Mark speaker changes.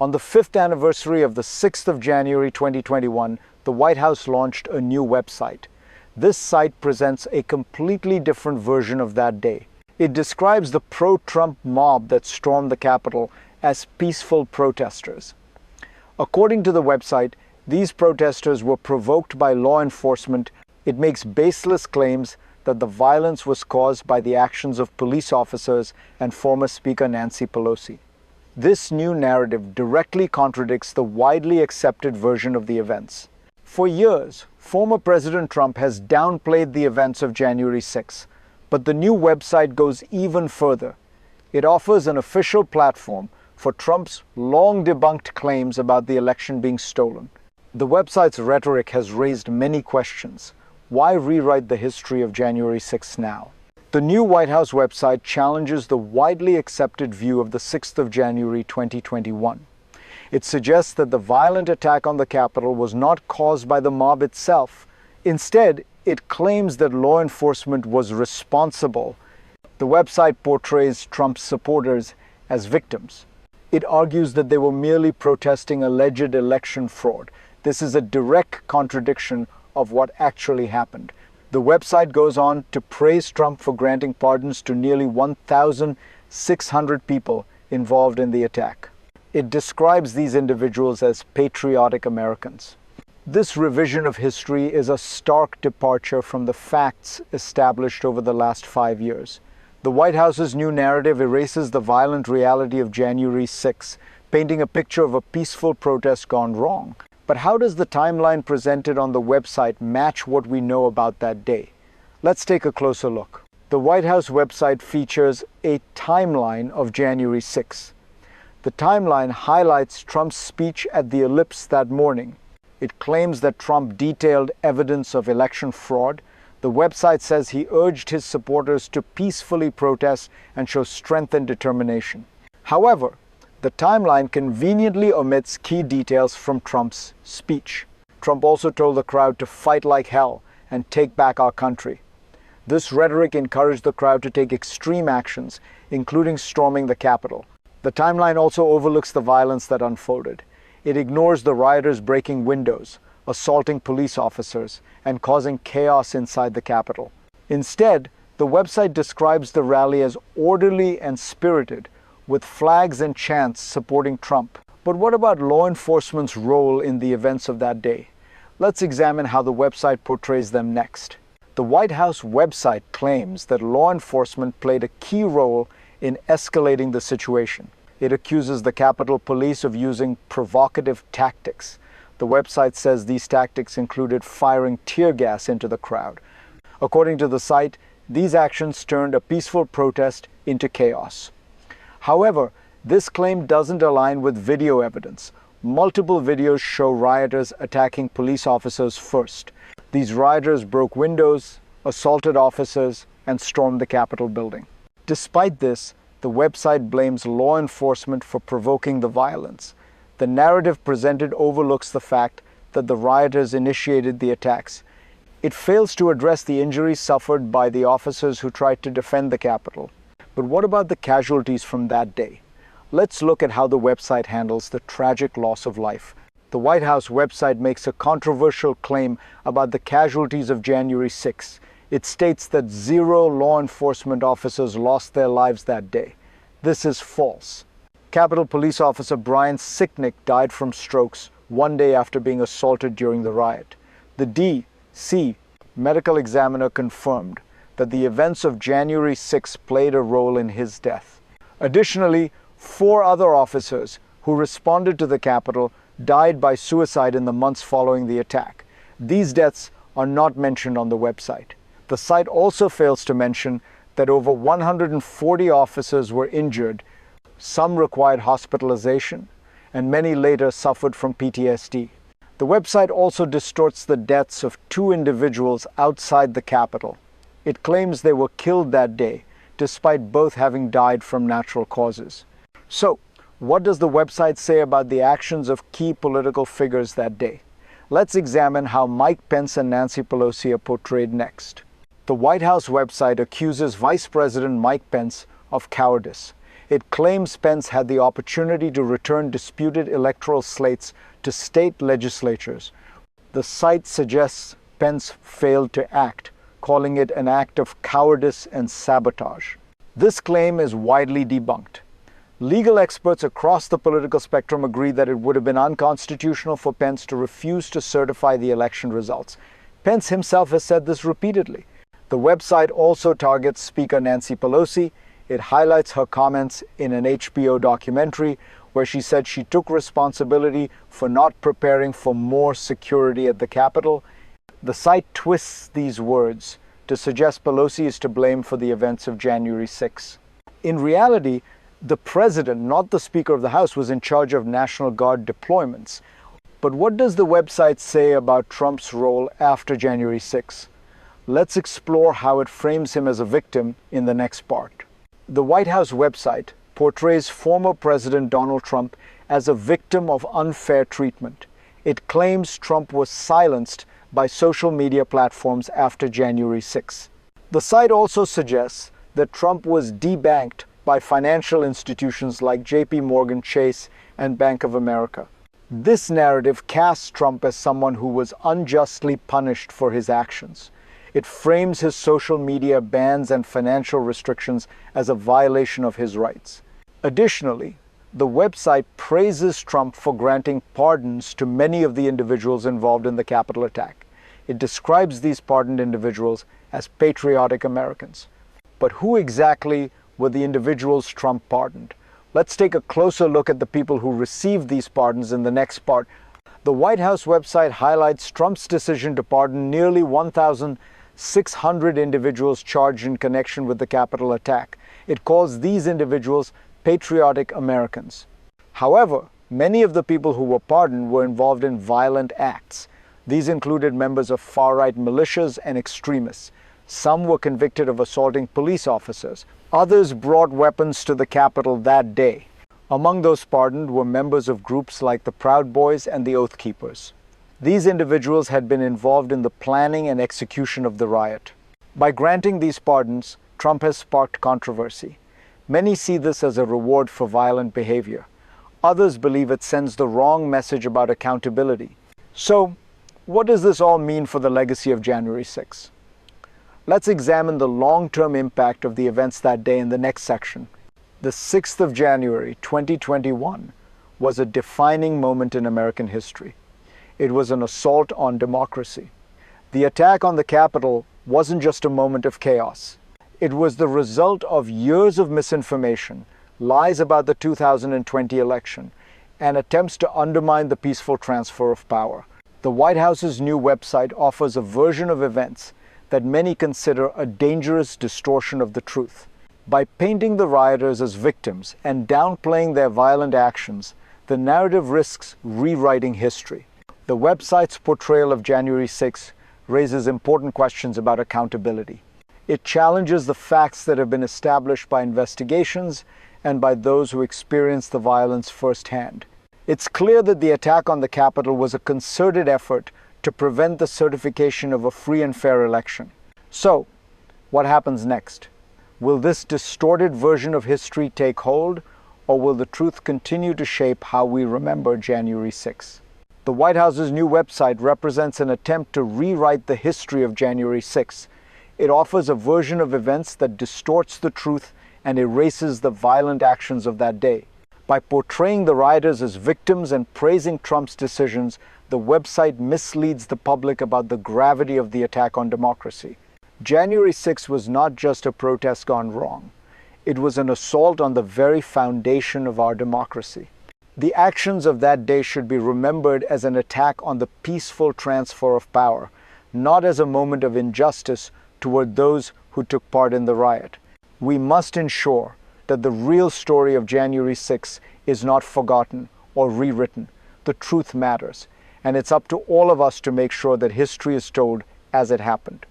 Speaker 1: On the 5th anniversary of the 6th of January 2021, the White House launched a new website. This site presents a completely different version of that day. It describes the pro-Trump mob that stormed the Capitol as peaceful protesters. According to the website, these protesters were provoked by law enforcement. It makes baseless claims that the violence was caused by the actions of police officers and former Speaker Nancy Pelosi. This new narrative directly contradicts the widely accepted version of the events. For years, former President Trump has downplayed the events of January 6, but the new website goes even further. It offers an official platform for Trump's long-debunked claims about the election being stolen. The website's rhetoric has raised many questions. Why rewrite the history of January 6 now? The new White House website challenges the widely accepted view of the 6th of January 2021. It suggests that the violent attack on the Capitol was not caused by the mob itself. Instead, it claims that law enforcement was responsible. The website portrays Trump's supporters as victims. It argues that they were merely protesting alleged election fraud. This is a direct contradiction of what actually happened. The website goes on to praise Trump for granting pardons to nearly 1,600 people involved in the attack. It describes these individuals as patriotic Americans. This revision of history is a stark departure from the facts established over the last 5 years. The White House's new narrative erases the violent reality of January 6, painting a picture of a peaceful protest gone wrong. But how does the timeline presented on the website match what we know about that day? Let's take a closer look. The White House website features a timeline of January 6. The timeline highlights Trump's speech at the Ellipse that morning. It claims that Trump detailed evidence of election fraud. The website says he urged his supporters to peacefully protest and show strength and determination. However, the timeline conveniently omits key details from Trump's speech. Trump also told the crowd to fight like hell and take back our country. This rhetoric encouraged the crowd to take extreme actions, including storming the Capitol. The timeline also overlooks the violence that unfolded. It ignores the rioters breaking windows, assaulting police officers, and causing chaos inside the Capitol. Instead, the website describes the rally as orderly and spirited, with flags and chants supporting Trump. But what about law enforcement's role in the events of that day? Let's examine how the website portrays them next. The White House website claims that law enforcement played a key role in escalating the situation. It accuses the Capitol Police of using provocative tactics. The website says these tactics included firing tear gas into the crowd. According to the site, these actions turned a peaceful protest into chaos. However, this claim doesn't align with video evidence. Multiple videos show rioters attacking police officers first. These rioters broke windows, assaulted officers, and stormed the Capitol building. Despite this, the website blames law enforcement for provoking the violence. The narrative presented overlooks the fact that the rioters initiated the attacks. It fails to address the injuries suffered by the officers who tried to defend the Capitol. But what about the casualties from that day? Let's look at how the website handles the tragic loss of life. The White House website makes a controversial claim about the casualties of January 6. It states that 0 law enforcement officers lost their lives that day. This is false. Capitol Police Officer Brian Sicknick died from strokes 1 day after being assaulted during the riot. The D.C. medical examiner confirmed that the events of January 6 played a role in his death. Additionally, 4 other officers who responded to the Capitol died by suicide in the months following the attack. These deaths are not mentioned on the website. The site also fails to mention that over 140 officers were injured. Some required hospitalization, and many later suffered from PTSD. The website also distorts the deaths of 2 individuals outside the Capitol. It claims they were killed that day, despite both having died from natural causes. So, what does the website say about the actions of key political figures that day? Let's examine how Mike Pence and Nancy Pelosi are portrayed next. The White House website accuses Vice President Mike Pence of cowardice. It claims Pence had the opportunity to return disputed electoral slates to state legislatures. The site suggests Pence failed to act, calling it an act of cowardice and sabotage. This claim is widely debunked. Legal experts across the political spectrum agree that it would have been unconstitutional for Pence to refuse to certify the election results. Pence himself has said this repeatedly. The website also targets Speaker Nancy Pelosi. It highlights her comments in an HBO documentary where she said she took responsibility for not preparing for more security at the Capitol. The site twists these words to suggest Pelosi is to blame for the events of January 6. In reality, the president, not the Speaker of the House, was in charge of National Guard deployments. But what does the website say about Trump's role after January 6? Let's explore how it frames him as a victim in the next part. The White House website portrays former President Donald Trump as a victim of unfair treatment. It claims Trump was silenced by social media platforms after January 6. The site also suggests that Trump was debanked by financial institutions like JP Morgan Chase and Bank of America. This narrative casts Trump as someone who was unjustly punished for his actions. It frames his social media bans and financial restrictions as a violation of his rights. Additionally, the website praises Trump for granting pardons to many of the individuals involved in the Capitol attack. It describes these pardoned individuals as patriotic Americans. But who exactly were the individuals Trump pardoned? Let's take a closer look at the people who received these pardons in the next part. The White House website highlights Trump's decision to pardon nearly 1,600 individuals charged in connection with the Capitol attack. It calls these individuals patriotic Americans. However, many of the people who were pardoned were involved in violent acts. These included members of far-right militias and extremists. Some were convicted of assaulting police officers. Others brought weapons to the Capitol that day. Among those pardoned were members of groups like the Proud Boys and the Oath Keepers. These individuals had been involved in the planning and execution of the riot. By granting these pardons, Trump has sparked controversy. Many see this as a reward for violent behavior. Others believe it sends the wrong message about accountability. So, what does this all mean for the legacy of January 6? Let's examine the long-term impact of the events that day in the next section. The 6th of January, 2021, was a defining moment in American history. It was an assault on democracy. The attack on the Capitol wasn't just a moment of chaos. It was the result of years of misinformation, lies about the 2020 election, and attempts to undermine the peaceful transfer of power. The White House's new website offers a version of events that many consider a dangerous distortion of the truth. By painting the rioters as victims and downplaying their violent actions, the narrative risks rewriting history. The website's portrayal of January 6 raises important questions about accountability. It challenges the facts that have been established by investigations and by those who experienced the violence firsthand. It's clear that the attack on the Capitol was a concerted effort to prevent the certification of a free and fair election. So, what happens next? Will this distorted version of history take hold, or will the truth continue to shape how we remember January 6? The White House's new website represents an attempt to rewrite the history of January 6. It offers a version of events that distorts the truth and erases the violent actions of that day. By portraying the rioters as victims and praising Trump's decisions, the website misleads the public about the gravity of the attack on democracy. January 6 was not just a protest gone wrong. It was an assault on the very foundation of our democracy. The actions of that day should be remembered as an attack on the peaceful transfer of power, not as a moment of injustice toward those who took part in the riot. We must ensure that the real story of January 6 is not forgotten or rewritten. The truth matters, and it's up to all of us to make sure that history is told as it happened.